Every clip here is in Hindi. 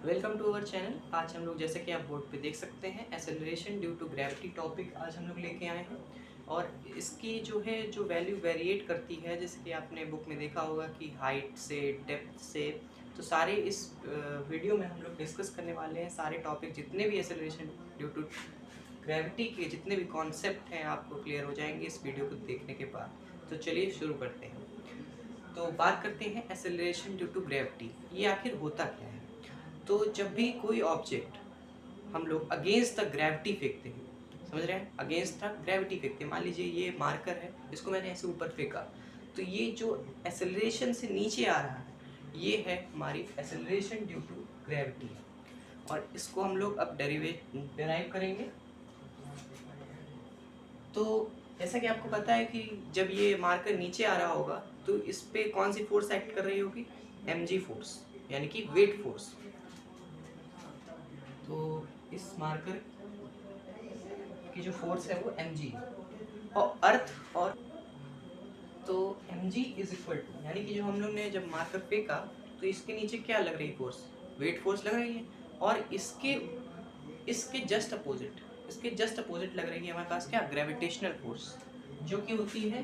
Welcome to our channel. आज हम लोग जैसे कि आप बोर्ड पे देख सकते हैं acceleration due to gravity topic आज हम लोग लेके आए हैं। और इसकी जो वैल्यू वेरिएट करती है, जैसे कि आपने बुक में देखा होगा कि हाइट से, डेप्थ से। तो सारे इस वीडियो में हम लोग डिस्कस करने वाले हैं सारे टॉपिक, जितने भी एक्सेलरेशन ड्यू टू ग्रेविटी के जितने भी कॉन्सेप्ट हैं आपको क्लियर हो जाएंगे इस वीडियो को देखने के बाद। तो चलिए शुरू करते हैं। तो बात करते हैं एक्सेलरेशन ड्यू टू ग्रेविटी, ये आखिर होता क्या है। तो जब भी कोई ऑब्जेक्ट हम लोग अगेंस्ट द ग्रेविटी फेंकते हैं, समझ रहे हैं, अगेंस्ट द ग्रेविटी फेंकते हैं। मान लीजिए ये मार्कर है, इसको मैंने ऐसे ऊपर फेंका, तो ये जो एक्सेलरेशन से नीचे आ रहा है ये है हमारी एक्सेलरेशन ड्यू टू ग्रेविटी। और इसको हम लोग अब डेराइव करेंगे। तो जैसा कि आपको पता है कि जब ये मार्कर नीचे आ रहा होगा तो इस पे कौन सी फोर्स एक्ट कर रही होगी, mg फोर्स, यानी कि वेट फोर्स। तो इस मार्कर की जो फोर्स है वो mg है। और अर्थ और तो mg इज इक्वल टू, यानी कि जो हम लोग ने जब मार्कर फेंका तो इसके नीचे क्या लग रही है फोर्स, वेट फोर्स लग रही है। और इसके इसके जस्ट अपोजिट, लग रही है हमारे पास क्या, ग्रेविटेशनल फोर्स, जो कि होती है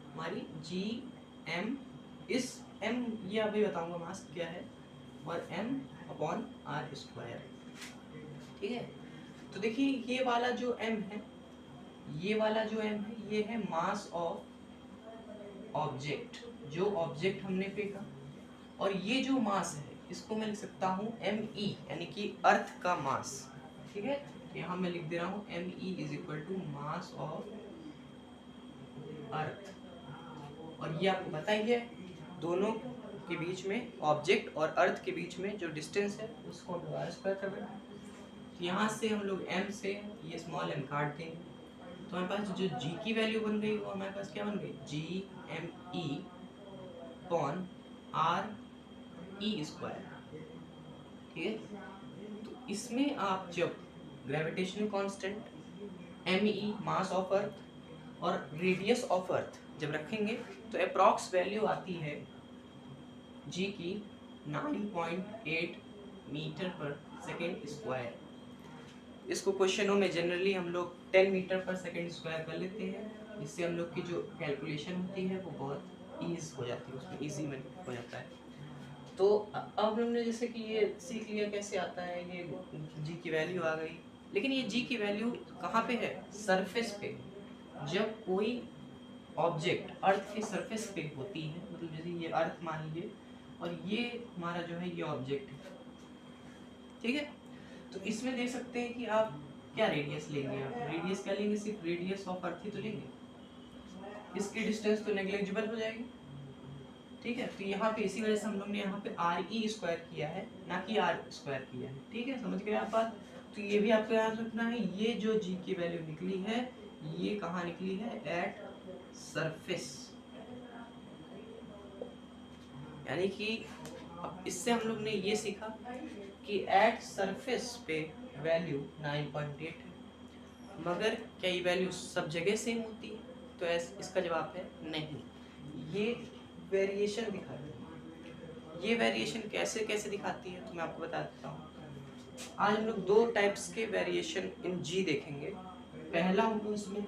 हमारी जी एम। इस एम ये अभी बताऊंगा मास क्या है, और एम अपॉन आर स्क्वायर। ठीक है। तो देखिए ये वाला जो एम है, ये है मास ऑफ ऑब्जेक्ट, जो ऑब्जेक्ट हमने फेंका। और ये जो मास है इसको मैं लिख सकता हूँ एम ई, यानी कि अर्थ का मास। ठीक है, यहाँ मैं लिख दे रहा हूँ M E is equal to mass of earth. और ये आपको पता ही है, दोनों के बीच में, ऑब्जेक्ट और अर्थ के बीच में जो डिस्टेंस है उसको हम लोग स्क्वायर कर रहे हैं। यहाँ से हम लोग m से ये स्मॉल m काट देंगे, तो हमारे पास जो g की वैल्यू बन गई वो हमारे पास क्या बन गई, G M E upon R E square. ठीक है। तो इसमें आप जब gravitational constant M E, mass of earth और रेडियस ऑफ अर्थ जब रखेंगे तो अप्रॉक्स वैल्यू आती है जी की 9.8 मीटर पर सेकेंड स्क्वायर। इसको क्वेश्चनों में जनरली हम लोग 10 मीटर पर सेकेंड स्क्वायर कर लेते हैं, जिससे हम लोग की जो कैलकुलेशन होती है वो बहुत ईज हो जाती है, उसमें ईजी में हो जाता है। तो अब हमने जैसे कि ये सीख लिया कैसे आता है, ये जी की वैल्यू आ गई। लेकिन ये जी की वैल्यू कहाँ पे है, सरफेस पे। जब कोई ऑब्जेक्ट अर्थ के सरफेस पे होती है, मतलब जैसे ये अर्थ मान लीजिए और ये हमारा जो है ये ऑब्जेक्ट है। ठीक है। तो इसमें देख सकते हैं कि आप क्या रेडियस लेंगे, आप रेडियस क्या लेंगे, सिर्फ रेडियस ऑफ अर्थ ही तो लेंगे, इसकी डिस्टेंस तो नेग्लिजिबल हो जाएगी। ठीक है। तो यहाँ पे इसी वजह से हम लोग ने यहाँ पे आर ई स्क्वायर किया है, ना कि आर स्क्वायर किया है। ठीक है, समझ गए आप बात। तो ये भी आपको याद रखना है, ये जो जी की वैल्यू निकली है ये कहाँ निकली है, एट सरफेस। यानी कि अब इससे हम लोग ने ये सीखा कि एट सरफेस पे वैल्यू 9.8 है। मगर क्या ये वैल्यू सब जगह सेम होती है, तो इसका जवाब है नहीं। ये वेरिएशन दिखाती है। ये वेरिएशन कैसे कैसे दिखाती है तो मैं आपको बता देता हूँ। आज हम लोग दो टाइप्स के वेरिएशन इन जी देखेंगे। पहला होगा इसमें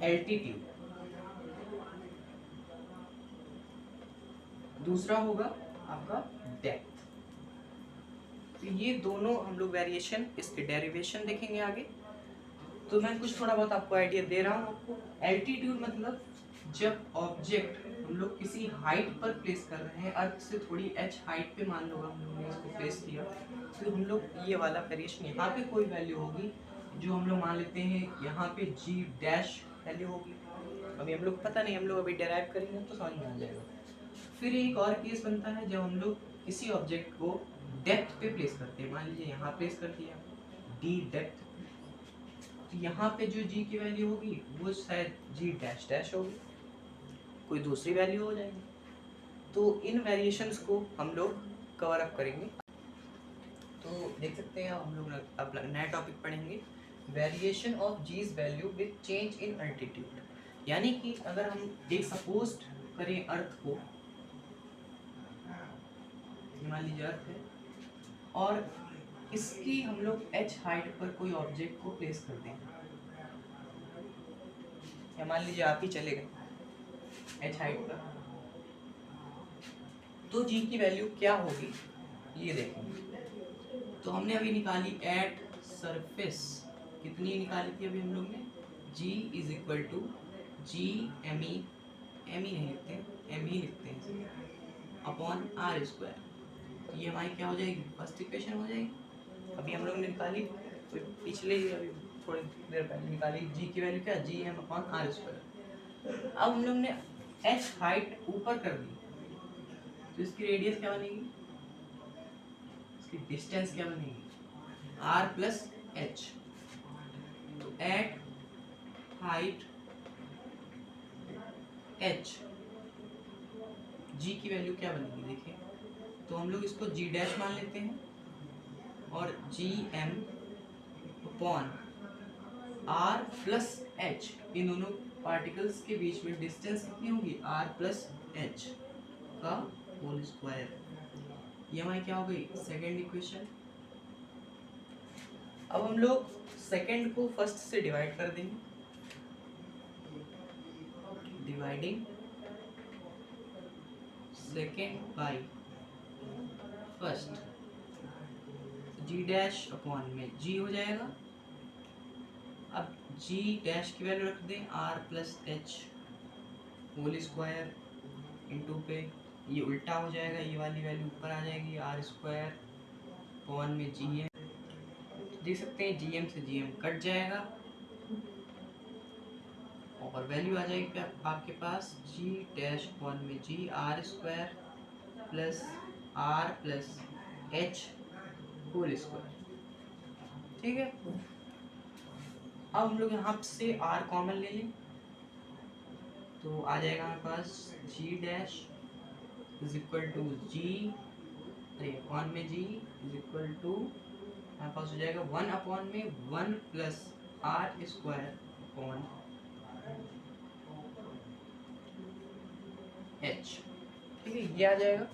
एल्टीट्यूड, दूसरा होगा आपका डेप्थ। तो ये दोनों हम लोग वेरिएशन, इसके डेरिवेशन देखेंगे आगे। तो मैं कुछ थोड़ा बहुत आपको आइडिया दे रहा हूँ आपको। एल्टीट्यूड मतलब जब ऑब्जेक्ट हम लोग किसी हाइट पर प्लेस कर रहे हैं, अर्थ से थोड़ी h हाइट पे मान लो हम लोग ने इसको प्लेस किया, तो हम लोग ये वाला वेरिएशन, यहाँ पे कोई वैल्यू होगी जो हम लोग मान लेते हैं यहाँ पे g डैश वैल्यू होगी। अभी हम लोग पता नहीं, हम लोग अभी डेराइव करेंगे तो समझ में आ जाएगा। फिर एक और केस बनता है जब हम लोग किसी ऑब्जेक्ट को डेप्थ पे प्लेस करते हैं, मान लीजिए यहाँ प्लेस कर दिया d डेप्थ, तो यहाँ पे जो g की वैल्यू होगी वो शायद g डैश डैश होगी, कोई दूसरी वैल्यू हो जाएगी। तो इन वेरिएशंस को हम लोग कवर अप करेंगे। तो देख सकते हैं हम लोग अब नया टॉपिक पढ़ेंगे, variation of g's value with change in altitude. यानी कि अगर हम एक सपोज करें अर्थ को, मान लीजिए अर्थ है, और इसकी हम लोग h हाइट पर कोई ऑब्जेक्ट को प्लेस कर दें, या मान लीजिए आप ही चले गए h हाइट पर, तो g की वैल्यू क्या होगी ये देखेंगे। तो हमने अभी निकाली एट सरफेस, कितनी निकाली थी अभी हम लोग ने, g is equal to G M E, M E नहीं लिखते हैं एम ही लिखते हैं, अपॉन आर स्क्वायर। ये हमारी क्या हो जाएगी, फर्स्ट इक्वेशन हो जाएगी। अभी हम लोग ने निकाली पिछले अभी थोड़ी देर पहले निकाली जी की वैल्यू क्या, G M upon R square. अब हम लोग ने एच हाइट ऊपर कर दी, तो इसकी रेडियस क्या बनेगी, इसकी डिस्टेंस क्या बनेगी, आर प्लस एच। तो एट हाइट एच जी की वैल्यू क्या बनेगी देखिए, तो हम लोग इसको जी डैश मान लेते हैं, और g M upon R plus H, इन दोनों पार्टिकल्स के बीच में डिस्टेंस कितनी होगी, आर प्लस एच का होल स्क्वायर। ये हमारी क्या हो गई, सेकेंड इक्वेशन। अब हम लोग सेकेंड को फर्स्ट से डिवाइड कर देंगे, dividing second by first, G dash upon में जी हो जाएगा। अब जी डैश की वैल्यू रख दें R plus H whole square into पे, ये उल्टा हो जाएगा, ये वाली वैल्यू ऊपर आ जाएगी, आर स्क्वायर अपॉन में जी एम, देख सकते हैं जी एम से जी एम कट जाएगा, और वैल्यू आ जाएगी आपके पास जी डैश अपॉन में g R square plus R plus H whole square. ठीक है, अब हम लोग यहाँ से r कॉमन ले लें, तो आ जाएगा हमारे पास g dash is equal to g, अरे अपॉन में g इज इक्वल टू हमारे पास हो जाएगा 1 अपॉन में 1 plus R square upon h। ठीक है, ये आ जाएगा।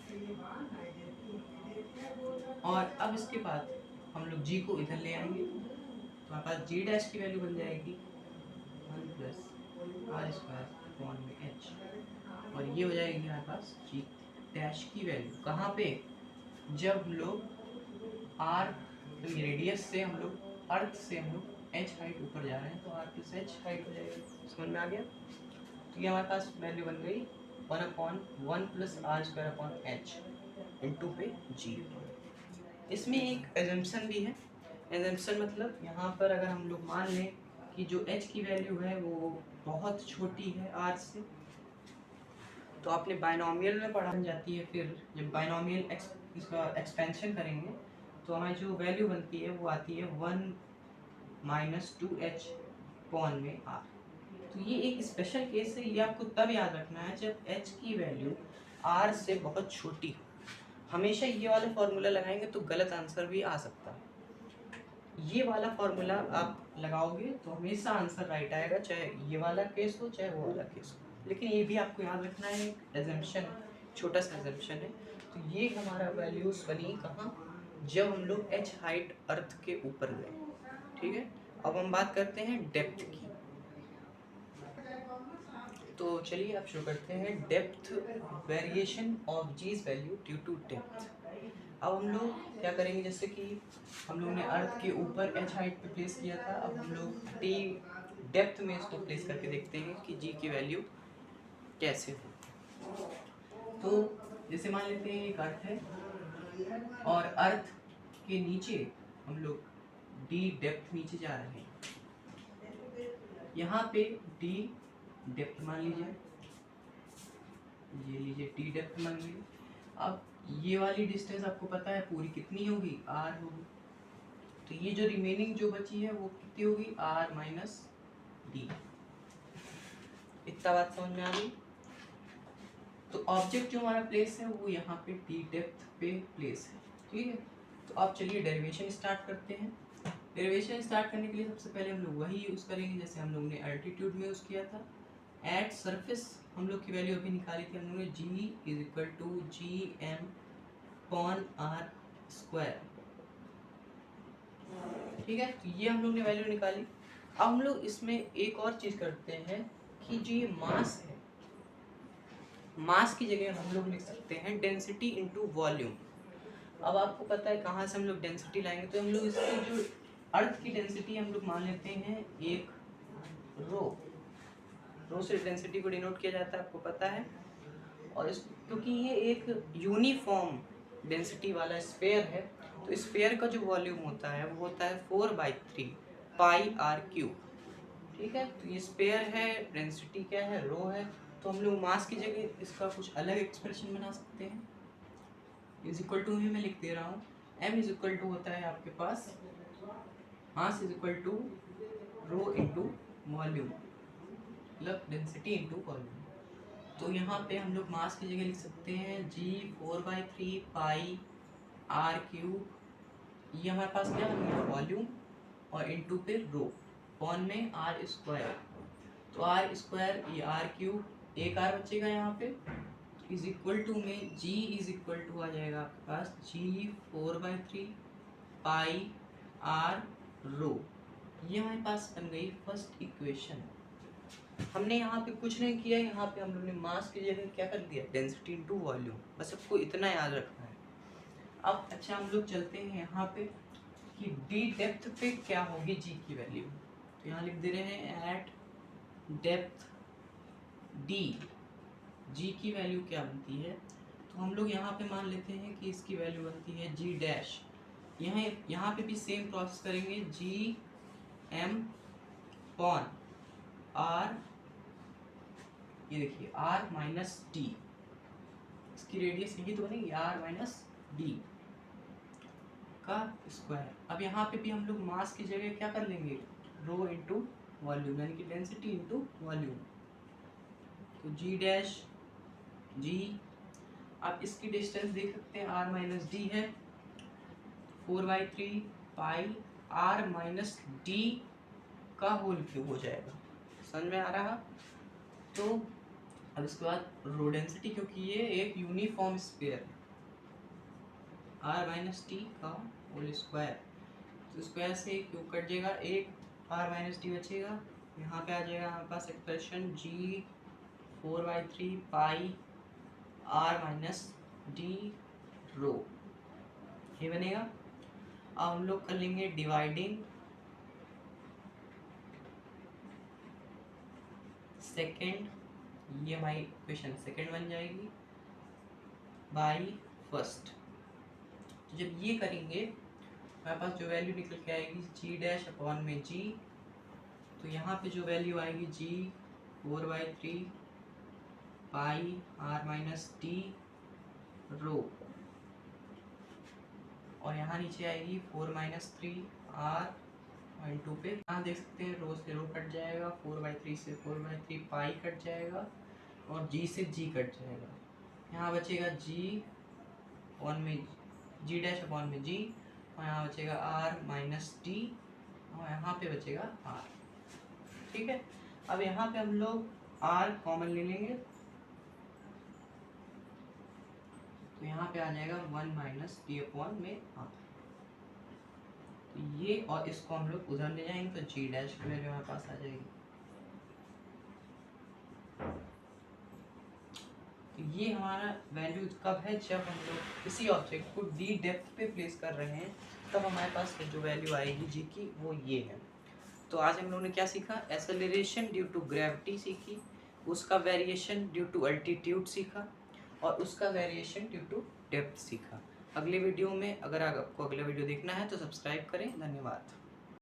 और अब इसके बाद हम लोग g को इधर ले आएंगे, तो हमारे पास g डैश की वैल्यू बन जाएगी 1 प्लस आर स्क्वायर अपॉन में h, और ये हो जाएगी हमारे पास g डैश की वैल्यू कहाँ पे, जब हम लोग r रेडियस से हम लोग अर्थ से हम लोग h हाइट ऊपर जा रहे हैं, तो r प्लस एच हाइट हो जाएगी। समझ में आ गया, तो ये हमारे पास वैल्यू बन गई 1 upon 1 plus R square upon H into पे जी। इसमें एक एजम्पशन भी है, एजम्पशन मतलब यहाँ पर अगर हम लोग मान लें कि जो h की वैल्यू है वो बहुत छोटी है r से, तो आपने बाइनोमियल में पढ़ा जाती है, फिर जब बाइनोमियल इसका एक्सपेंशन करेंगे तो हमारी जो वैल्यू बनती है वो आती है 1 माइनस 2h पॉन में r। तो ये एक स्पेशल केस है, ये आपको तब याद रखना है जब h की वैल्यू r से बहुत छोटी हो। हमेशा ये वाला फॉर्मूला लगाएंगे तो गलत आंसर भी आ सकता है, ये वाला फॉर्मूला आप लगाओगे तो हमेशा आंसर राइट आएगा, चाहे ये वाला केस हो चाहे वो वाला केस हो। लेकिन ये भी आपको याद रखना है, एक एजम्पशन, छोटा सा एजम्पशन है। तो ये हमारा वैल्यूज बनी कहाँ, जब हम लोग h हाइट अर्थ के ऊपर गए। ठीक है, अब हम बात करते हैं डेप्थ की। तो चलिए आप शुरू करते हैं, depth variation of g's value due to depth. अब हम लोग क्या करेंगे, जैसे कि हम लोग ने अर्थ के ऊपर h हाइट पे प्लेस किया था, अब हम लोग t डेप्थ में इसको प्लेस करके देखते हैं कि g की वैल्यू कैसे हो। तो जैसे मान लेते हैं एक अर्थ है, और अर्थ के नीचे हम लोग d डेप्थ नीचे जा रहे हैं, यहाँ पे d डेप्थ मान लीजिए, ये लीजिए d डेप्थ मान लीजिए। अब ये वाली डिस्टेंस आपको पता है पूरी कितनी होगी, r होगी, तो ये जो रिमेनिंग जो बची है वो कितनी होगी, r माइनस डी। इतना बात समझ में आ गई। तो ऑब्जेक्ट जो हमारा प्लेस है वो यहाँ पे d डेप्थ पे प्लेस है। ठीक है, तो आप चलिए डेरिवेशन स्टार्ट करते हैं। डेरिवेशन स्टार्ट करने के लिए सबसे पहले हम लोग वही यूज़ करेंगे जैसे हम लोग ने एल्टीट्यूड में यूज़ किया था। एट सरफेस हम लोग की वैल्यू अभी निकाली थी हम लोग ने, g is equal to G M upon R square ठीक है, तो ये हम लोग ने वैल्यू निकाली। अब हम लोग इसमें एक और चीज़ करते हैं कि जो ये मास है, मास की जगह हम लोग लिख सकते हैं डेंसिटी इनटू वॉल्यूम। अब आपको पता है कहाँ से हम लोग डेंसिटी लाएंगे, तो हम लोग इसकी जो अर्थ की डेंसिटी हम लोग मान लेते हैं एक रो से डेंसिटी को डिनोट किया जाता है, आपको पता है। और इस क्योंकि ये एक यूनिफॉर्म डेंसिटी वाला स्फीयर है, तो स्फीयर का जो वॉल्यूम होता है वो होता है 4/3 पाई आर क्यूब। ठीक है, तो ये स्फीयर है, डेंसिटी क्या है, रो है, तो हम लोग मास की जगह इसका कुछ अलग एक्सप्रेशन बना सकते हैं। इज इक्वल टू भी मैं लिख दे रहा हूँ, m इज इक्वल टू होता है आपके पास mass is equal to rho into volume, मतलब डेंसिटी इंटू वॉल्यूम। तो यहाँ पे हम लोग मास की जगह लिख सकते हैं g 4/3 पाई आर क्यूब, ये हमारे पास क्या है वॉल्यूम, और इंटू पे रो पॉन में आर स्क्वायर, तो आर स्क्वायर ये आर क्यूब, एक आर बचेगा यहाँ पे, इज इक्वल टू में g इज इक्वल टू आ जाएगा आपके पास g 4/3 पाई आर रो। ये हमारे पास बन गई फर्स्ट इक्वेशन। हमने यहाँ पे कुछ नहीं किया, यहाँ पे हम लोग ने मास की जगह क्या कर दिया डेंसिटी इनटू वॉल्यूम, बस सबको इतना याद रखना है। अब अच्छा हम लोग चलते हैं यहाँ पे कि डी डेप्थ पे क्या होगी जी की वैल्यू, तो यहाँ लिख दे रहे हैं एट डेप्थ डी जी की वैल्यू क्या बनती है, तो हम लोग यहाँ पे मान लेते हैं कि इसकी वैल्यू बनती है जी डैश। यहाँ पे भी सेम प्रोसेस करेंगे, जी एम पॉन आर, ये देखिए आर माइनस डी, इसकी रेडियस यही तो बनेगी आर माइनस डी का स्क्वायर। अब यहाँ पे भी हम लोग मास की जगह क्या कर लेंगे रो इंटू वॉल्यूम, यानी कि डेंसिटी इंटू वॉल्यूम, तो जी डैश जी, आप इसकी डिस्टेंस देख सकते हैं आर माइनस डी है, 4/3 पाई आर माइनस डी का होल क्यूब हो जाएगा, समझ में आ रहा। तो अब इसके बाद रो डेंसिटी, क्योंकि ये एक यूनिफॉर्म स्फीयर है, आर माइनस टी का होल स्क्वायर, तो स्क्वायर से क्यूब कट जाएगा, एक आर माइनस टी बचेगा, यहाँ पे आ जाएगा हमारे पास expression g 4/3 pi R minus D rho, ये बनेगा। अब हम लोग कर लेंगे डिवाइडिंग सेकेंड, ये हमारी इक्वेशन सेकेंड बन जाएगी बाई फर्स्ट। तो जब ये करेंगे हमारे पास जो वैल्यू निकल के आएगी जी डैश अपॉन में जी, तो यहाँ पे जो वैल्यू आएगी जी 4/3 पाई आर माइनस डी रो, और यहाँ नीचे आएगी 4-3 आर इंटू पे, यहाँ देख सकते हैं रो से रो कट जाएगा, 4/3 से 4/3 पाई कट जाएगा, और जी से जी कट जाएगा, यहाँ बचेगा जी ऑन में जी डैश अपॉन में जी, और यहाँ बचेगा आर माइनस डी, और यहाँ पे बचेगा आर। ठीक है, अब यहाँ पे हम लोग आर कॉमन ले लेंगे, तो यहाँ पे आ जाएगा 1 माइनस डी अपॉन में आर, ये और इसको हम लोग उधर ले जाएंगे, तो जी डैश की वैल्यू हमारे पास आ जाएगी। तो ये हमारा वैल्यू कब है, जब हम लोग किसी ऑब्जेक्ट को डी डेप्थ पे प्लेस कर रहे हैं, तब हमारे पास जो वैल्यू आएगी जी की वो ये है। तो आज हम लोगों ने क्या सीखा, एक्सेलरेशन ड्यू टू ग्रेविटी सीखी, उसका वेरिएशन ड्यू टू अल्टीट्यूड सीखा, और उसका वेरिएशन ड्यू टू डेप्थ सीखा। अगले वीडियो में अगर आपको अगला वीडियो देखना है तो सब्सक्राइब करें। धन्यवाद।